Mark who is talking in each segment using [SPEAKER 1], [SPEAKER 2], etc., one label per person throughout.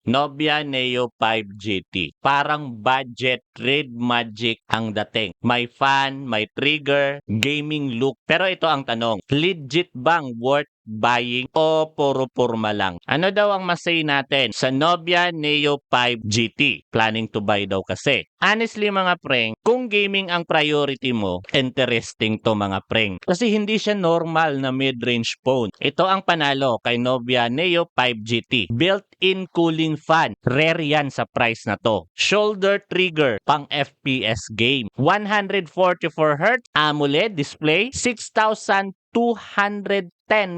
[SPEAKER 1] Nobia Neo 5 GT. Parang budget red magic ang dating. May fan, may trigger, gaming look. Pero ito ang tanong, legit bang worth buying o puro porma lang? Ano daw ang masay natin sa Nobia Neo 5 GT? Planning to buy daw kasi. Honestly mga preng, kung gaming ang priority mo, interesting to mga preng. Kasi hindi siya normal na mid-range phone. Ito ang panalo kay Nobia Neo 5 GT. Built-in cooling fan. Rare yan sa price na to. Shoulder trigger pang FPS game. 144Hz AMOLED display. 6,210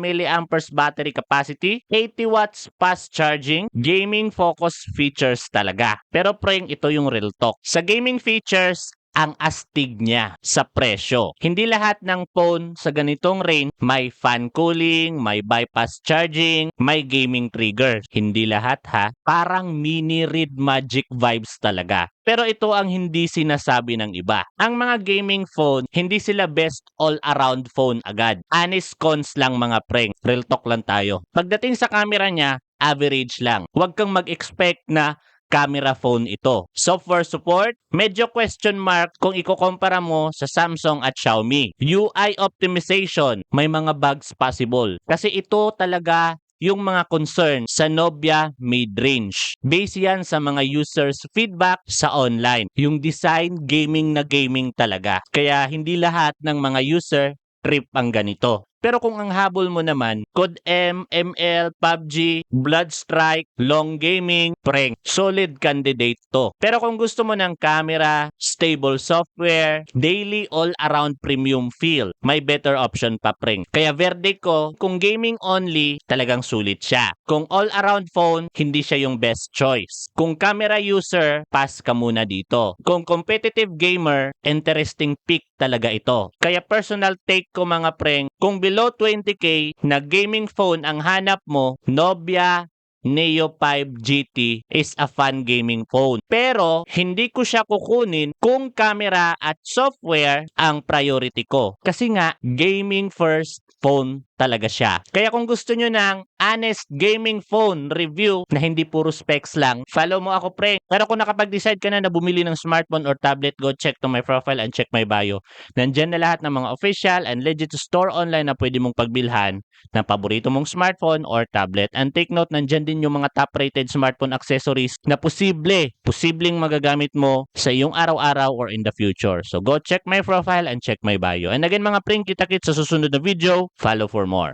[SPEAKER 1] milliamperes battery capacity, 80 watts fast charging, gaming focus features talaga. Pero preng, ito yung real talk. Sa gaming features, ang astig niya sa presyo. Hindi lahat ng phone sa ganitong range may fan cooling, may bypass charging, may gaming trigger. Hindi lahat ha. Parang mini Read Magic vibes talaga. Pero ito ang hindi sinasabi ng iba. Ang mga gaming phone, hindi sila best all-around phone agad. Honest cons lang mga preng. Real talk lang tayo. Pagdating sa camera niya, average lang. Huwag kang mag-expect na camera phone ito. Software support, medyo question mark kung ikukumpara mo sa Samsung at Xiaomi. UI optimization, may mga bugs possible. Kasi ito talaga yung mga concern sa Nobia mid-range. Base yan sa mga users' feedback sa online. Yung design, gaming na gaming talaga. Kaya hindi lahat ng mga user trip ang ganito. Pero kung ang habol mo naman, COD M, ML, PUBG, Bloodstrike, long gaming, prank, solid candidate to. Pero kung gusto mo ng camera, stable software, daily all-around premium feel, may better option pa prank. Kaya verdict ko, kung gaming only, talagang sulit siya. Kung all-around phone, hindi siya yung best choice. Kung camera user, pass ka muna dito. Kung competitive gamer, interesting pick talaga ito. Kaya personal take ko mga preng, kung below 20k na gaming phone ang hanap mo, Nobia Neo 5 GT is a fun gaming phone. Pero hindi ko siya kukunin kung camera at software ang priority ko. Kasi nga, gaming first phone talaga siya. Kaya kung gusto nyo ng honest gaming phone review na hindi puro specs lang, follow mo ako pre. Pero kung nakapag-decide ka na na bumili ng smartphone or tablet, go check to my profile and check my bio. Nandyan na lahat ng mga official and legit store online na pwede mong pagbilhan ng paborito mong smartphone or tablet. And take note, nandyan din yung mga top-rated smartphone accessories na posibleng magagamit mo sa iyong araw-araw or in the future. So go check my profile and check my bio. And again mga pring, kita-kits sa susunod na video. Follow for more.